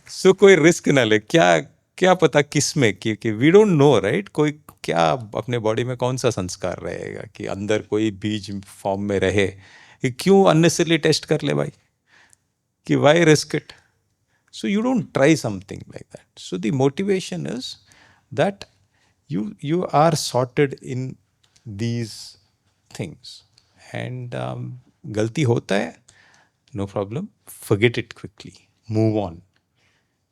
सो कोई रिस्क ना ले, क्या क्या पता किस में कि वी डोंट नो राइट, कोई क्या अपने बॉडी में कौन सा संस्कार रहेगा कि अंदर कोई बीज फॉर्म में रहे, कि क्यों अननेसेसरली टेस्ट कर ले भाई, कि why risk it. So you don't try something like that. So the motivation is that you are sorted in these things, and गलती होता है, no problem, forget it quickly, move on,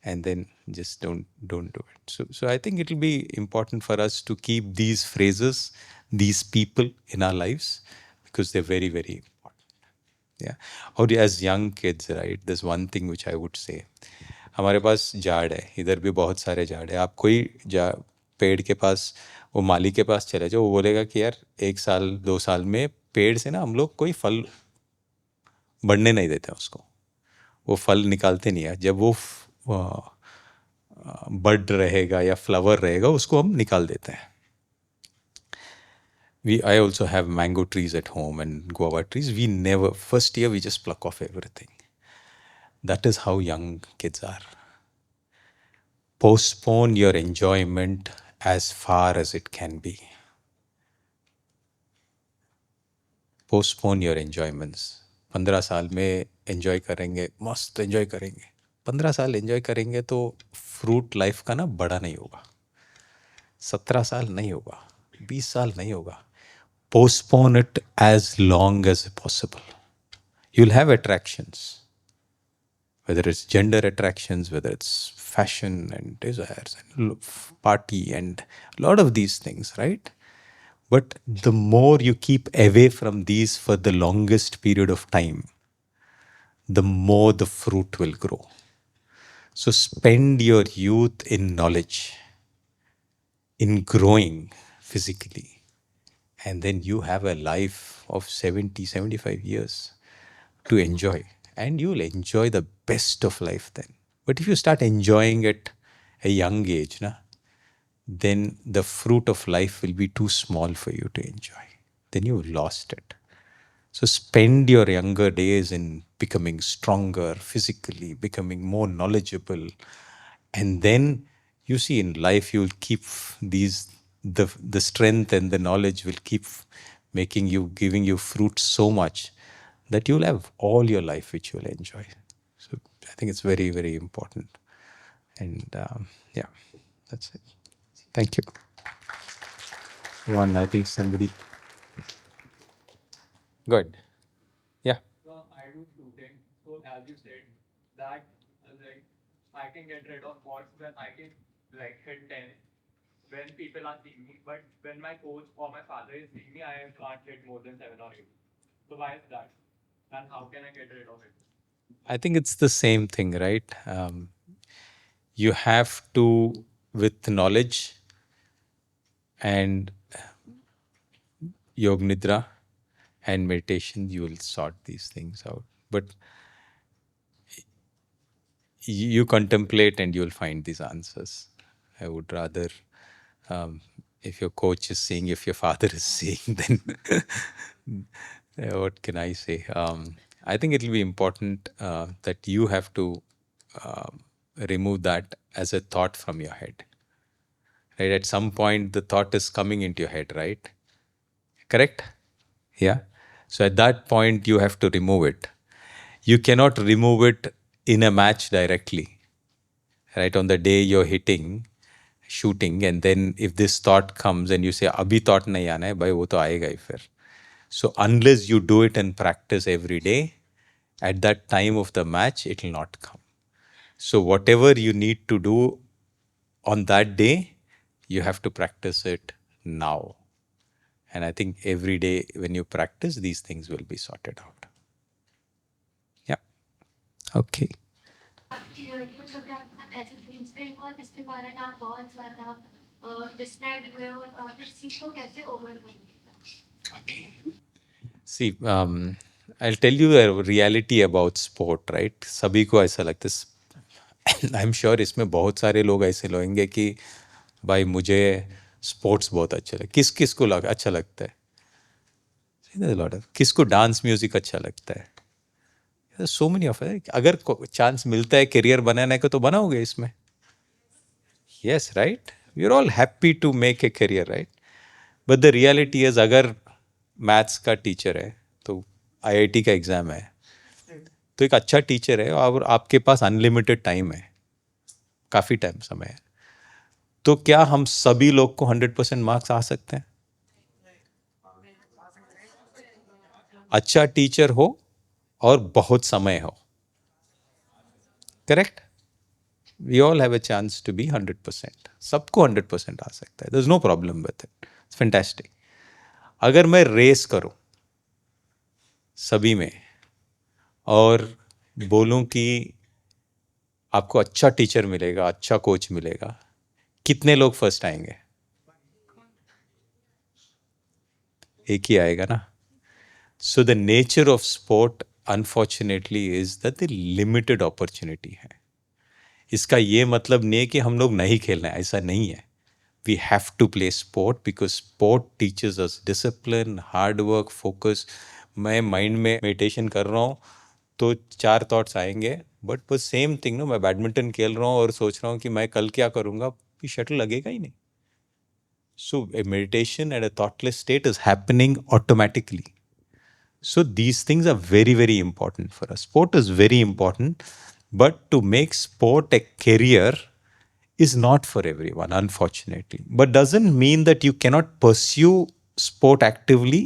and then just don't do it. So I think it will be important for us to keep these phrases, these people in our lives, because they're very very important. Yeah. और as young kids, right, there's one thing which I would say. हमारे पास झाड़ है, इधर भी बहुत सारे झाड़ है. आप कोई पेड़ के पास, वो माली के पास चले जाओ, वो बोलेगा कि यार 1 साल 2 साल में पेड़ से ना हम लोग कोई फल बढ़ने नहीं देते उसको, वो फल निकालते नहीं है. जब वो बड रहेगा या फ्लावर रहेगा उसको हम निकाल देते हैं. I also have mango trees at home and guava trees. We never, first year we just pluck off everything. That is how young kids are. Postpone your enjoyment as far as it can be. Postpone your enjoyments. 15 साल में enjoy करेंगे, मस्त enjoy करेंगे. 15 साल enjoy करेंगे तो fruit life का ना बड़ा नहीं होगा. 17 साल नहीं होगा, 20 साल नहीं होगा. Postpone it as long as possible. You'll have attractions, whether it's gender attractions, whether it's fashion and desires and party and a lot of these things, right? But the more you keep away from these for the longest period of time, the more the fruit will grow. So spend your youth in knowledge, in growing physically, and then you have a life of 70, 75 years to enjoy, and you'll enjoy the best of life then. But if you start enjoying at a young age, then the fruit of life will be too small for you to enjoy. Then you've lost it. So spend your younger days in becoming stronger physically, becoming more knowledgeable, and then you see in life you'll keep the strength and the knowledge will keep giving you fruit so much that you'll have all your life which you'll enjoy. So I think it's very, very important. And yeah, that's it. Thank you. One, I think somebody. Good. Yeah. So I do shooting. So as you said, that like I can get rid of bots when I can like hit 10 when people are seeing me. But when my coach or my father is seeing me, I can't hit more than 7 or 8. So why is that? And how can I get rid of it? I think it's the same thing, right? You have to, with knowledge and Yog Nidra and meditation, you will sort these things out. But you contemplate and you'll find these answers. I would rather, if your coach is saying, if your father is saying, then what can I say? I think it will be important that you have to remove that as a thought from your head. Right? At some point, the thought is coming into your head, right? Correct? Yeah. So at that point, you have to remove it. You cannot remove it in a match directly. Right? On the day you're shooting, and then if this thought comes and you say, abhi thought nahi aana hai, bhai, wo to aayega hi fir. So unless you do it and practice every day, at that time of the match, it will not come. So whatever you need to do on that day, you have to practice it now. And I think every day when you practice, these things will be sorted out. Yeah. Okay. See, I'll tell you a reality about sport, right? सभी को ऐसा लगता है. I'm sure इसमें बहुत सारे लोग ऐसे लोगेंगे कि भाई मुझे स्पोर्ट्स बहुत अच्छा लगता है. किस किस को अच्छा लगता है? किसको डांस म्यूजिक अच्छा लगता है? सो मेनी ऑफ है. अगर चांस मिलता है करियर बनाने का तो बनाओगे इसमें. Yes right, we are all happy to make a career right. But the reality is अगर मैथ्स का टीचर है तो आईआईटी का एग्जाम है तो एक अच्छा टीचर है और आपके पास अनलिमिटेड टाइम है, काफ़ी टाइम समय है, तो क्या हम सभी लोग को 100% मार्क्स आ सकते हैं? अच्छा टीचर हो और बहुत समय हो. Correct. We all have a chance to be 100%. सबको 100% आ सकता है. There is no problem with it. It's fantastic. अगर मैं रेस करूं सभी में और बोलूं कि आपको अच्छा टीचर मिलेगा, अच्छा कोच मिलेगा, कितने लोग फर्स्ट आएंगे? एक ही आएगा ना. So the nature of sport unfortunately is that the limited opportunity है. इसका ये मतलब नहीं है कि हम लोग नहीं खेलना है, ऐसा नहीं है. We have to play sport because sport teaches us discipline, hard work, focus. मैं माइंड में मेडिटेशन कर रहा हूँ तो 4 थॉट्स आएंगे, बट वो सेम थिंग ना, मैं बैडमिंटन खेल रहा हूँ और सोच रहा हूँ कि मैं कल क्या करूँगा, ये शटल लगेगा ही नहीं. So a meditation at a thoughtless state is happening automatically. So these things are very, very important for us. Sport is very important, but to make sport a career is not for everyone, unfortunately. But doesn't mean that you cannot pursue sport actively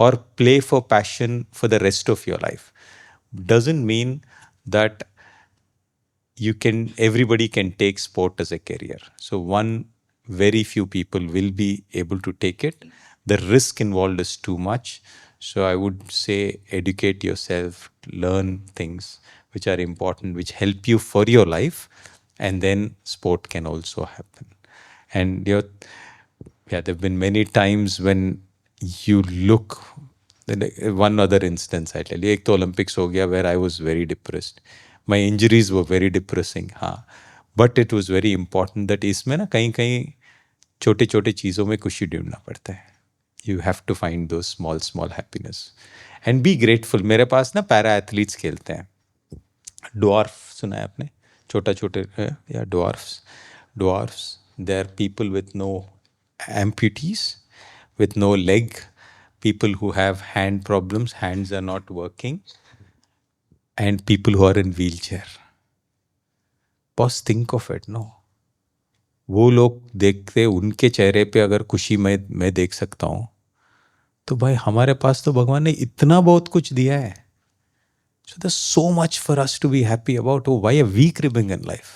or play for passion for the rest of your life. Doesn't mean that everybody can take sport as a career. So very few people will be able to take it. The risk involved is too much. So I would say educate yourself, learn things which are important, which help you for your life, and then sport can also happen. And there have been many times when you look. One other instance I tell you, एक तो Olympics हो गया where I was very depressed. My injuries were very depressing. हाँ, but it was very important that इसमें ना कहीं कहीं छोटे छोटे चीज़ों में खुशी ढूंढना पड़ता है. You have to find those small happiness and be grateful. मेरे पास ना पैरा एथलीट्स खेलते हैं. Dwarf सुना है आपने? छोटा छोटे या dwarfs. They are people with no amputees, with no leg, people who have hand problems, hands are not working, and people who are in wheelchair. Boss, think of it, no? वो लोग देखते, उनके चेहरे पे अगर खुशी मैं देख सकता हूँ तो भाई हमारे पास तो भगवान ने इतना बहुत कुछ दिया है. So there's so much for us to be happy about. Oh, why are we cribbing in life?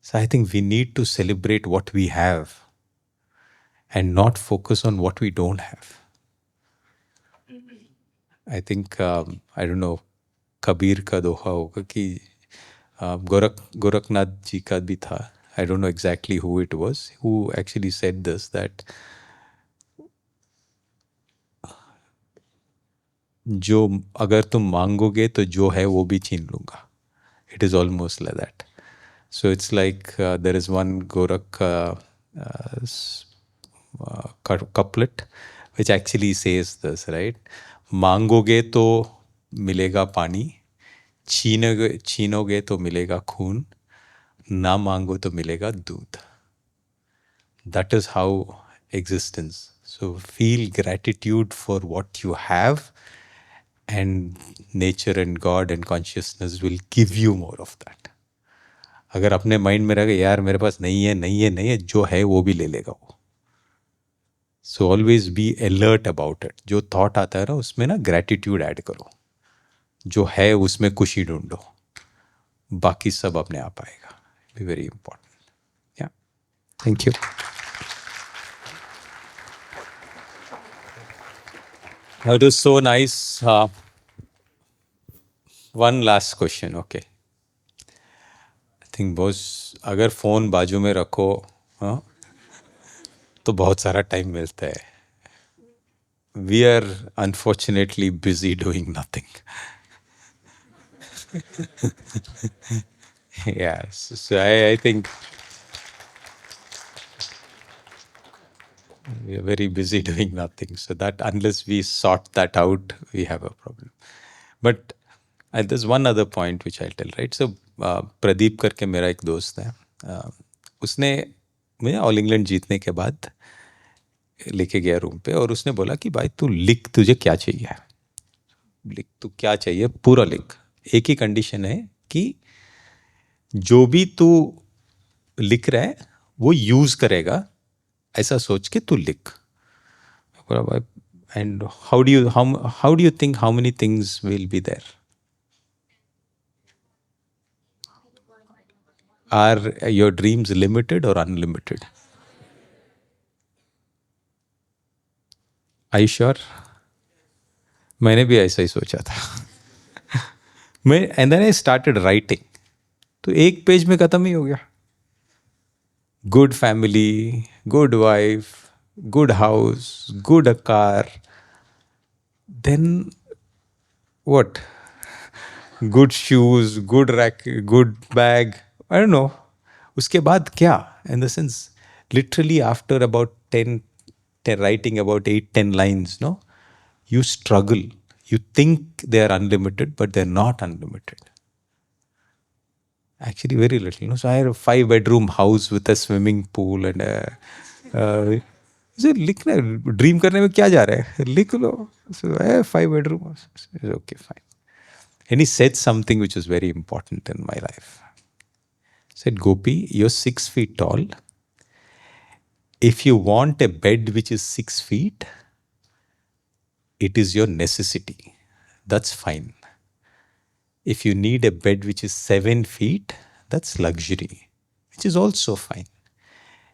So I think we need to celebrate what we have and not focus on what we don't have. I think, I don't know, Kabir का दोहा होगा कि गोरखनाथ जी का भी था. I don't know exactly who it was who actually said this, that जो अगर तुम मांगोगे तो जो है वो भी छीन लूंगा. It is almost like that. So it's like there is one Gorakh couplet which actually says this, right? मांगोगे तो मिलेगा पानी, छीनोगे तो मिलेगा खून, ना मांगो तो मिलेगा दूध. That is how existence. So feel gratitude for what you have, and nature and God and consciousness will give you more of that. अगर अपने माइंड में रहे यार मेरे पास नहीं है, जो है वो भी ले लेगा वो. So always be alert about it. जो थॉट आता है ना उसमें ना ग्रैटिट्यूड ऐड करो, जो है उसमें खुशी ढूंढो, बाकी सब अपने आप आएगा. Be very important. या thank you. That was so nice. One last question, okay. I think boss, अगर फ़ोन बाजू में रखो हाँ तो बहुत सारा टाइम मिलता है. We are unfortunately busy doing nothing. Yes, so I think we are very busy doing nothing. So that unless we sort that out, we have a problem. But there's one other point which I'll tell, right? So Pradeep करके मेरा एक दोस्त है, उसने मुझे all England जीतने के बाद लेके गया रूम पे और उसने बोला कि भाई तू लिख, तुझे क्या चाहिए लिख, तू क्या चाहिए पूरा लिख, एक ही कंडीशन है कि जो भी तू लिख रहा है वो यूज करेगा, ऐसा सोच के तू लिख। बोला भाई, and how do you think how many things will be there? Are your dreams limited or unlimited? Are you sure? मैंने भी ऐसा ही सोचा था। मैं and then I started writing, तो एक पेज में खत्म ही हो गया। Good family, good wife, good house, good car, then what, good shoes, good rack, good bag, I don't know. उसके बाद क्या? In the sense literally after about 10 writing about 8-10 lines, no, you struggle, you think they are unlimited but they're not unlimited, actually very little, no. So I had a 5-bedroom house with a swimming pool and लिखना, dream करने में क्या जा रहा है, लिख लो। So I have 5-bedroom house. Okay, fine. And he said something which was very important in my life. He said, Gopi, you're 6 feet tall. If you want a bed which is 6 feet, it is your necessity. That's fine. If you need a bed which is 7 feet, that's luxury, which is also fine.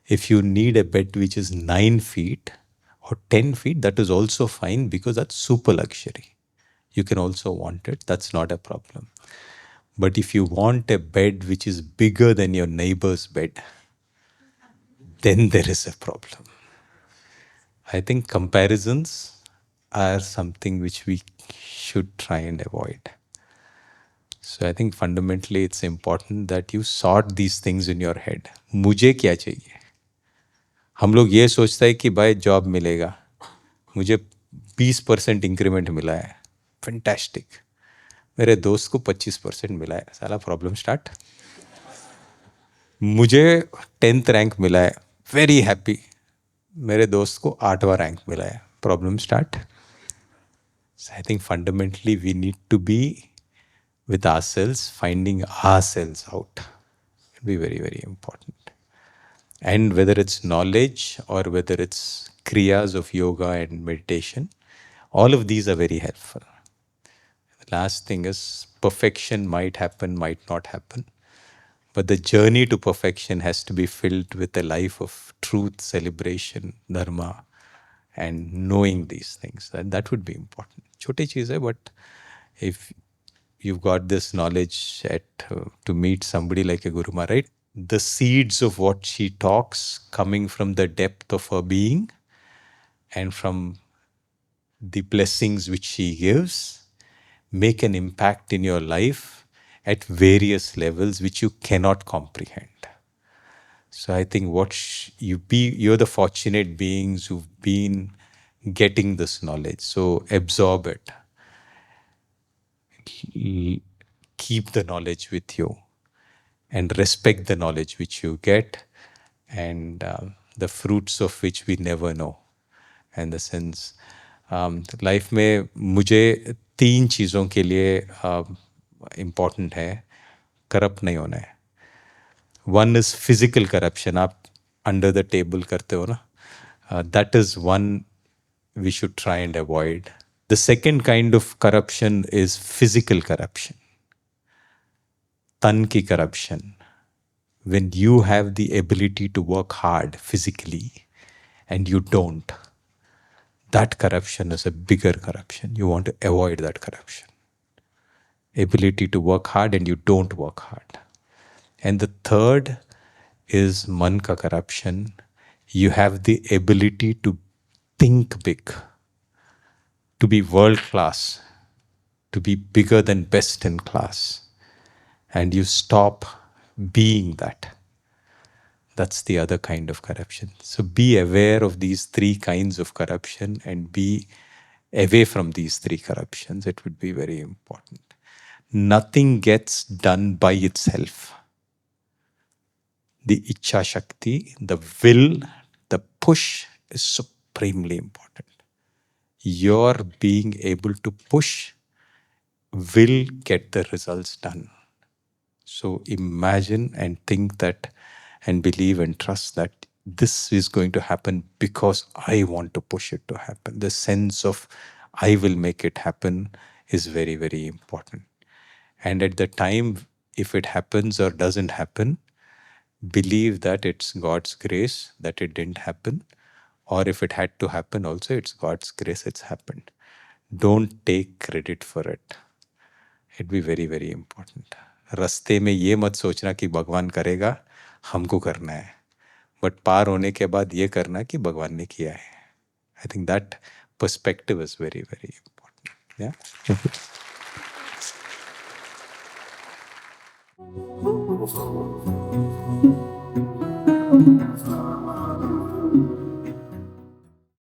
If you need a bed which is 9 feet or 10 feet, that is also fine because that's super luxury. You can also want it, that's not a problem. But if you want a bed which is bigger than your neighbor's bed, then there is a problem. I think comparisons are something which we should try and avoid. So I think fundamentally it's important that you sort these things in your head. मुझे क्या चाहिए? हम लोग ये सोचता है कि भाई जॉब मिलेगा, मुझे 20% इंक्रीमेंट मिला है, फैंटास्टिक। मेरे दोस्त को 25% मिला है, साला प्रॉब्लम स्टार्ट। मुझे 10th रैंक मिला है, वेरी हैप्पी। मेरे दोस्त को 8वां रैंक मिला है, problem start. So I think fundamentally we need to be with ourselves, finding ourselves out. It'll be very, very important. And whether it's knowledge or whether it's kriyas of yoga and meditation, all of these are very helpful. The last thing is perfection might happen, might not happen. But the journey to perfection has to be filled with a life of truth, celebration, dharma, and knowing these things. And that would be important. छोटी चीज़ है, but if you've got this knowledge to meet somebody like a Guru Maharaj, right? The seeds of what she talks coming from the depth of her being and from the blessings which she gives make an impact in your life at various levels which you cannot comprehend. So I think you're the fortunate beings who've been getting this knowledge. So absorb it. Keep the knowledge with you and respect the knowledge which you get and the fruits of which we never know. In the sense, life में मुझे 3 चीज़ों के लिए important है, corrupt नहीं होना है। One is physical corruption, आप अंडर द टेबल करते हो ना, that is one we should try and avoid. The second kind of corruption is physical corruption. Tan ki corruption. When you have the ability to work hard physically and you don't, that corruption is a bigger corruption. You want to avoid that corruption. Ability to work hard and you don't work hard. And the third is man ka corruption. You have the ability to think big, to be world class, to be bigger than best in class, and you stop being that. That's the other kind of corruption. So be aware of these 3 kinds of corruption and be away from these 3 corruptions. It would be very important. Nothing gets done by itself. The Ichha Shakti, the will, the push is supremely important. Your being able to push will get the results done. So imagine and think that and believe and trust that this is going to happen because I want to push it to happen. The sense of I will make it happen is very, very important. And at the time, if it happens or doesn't happen, believe that it's God's grace that it didn't happen. Or if it had to happen also, it's God's grace it's happened. Don't take credit for it. It be very, very important. रास्ते में ये मत सोचना कि भगवान करेगा, हमको करना है. बट पार होने के बाद ये करना कि भगवान ने किया है. I think that perspective is very, very important. Yeah.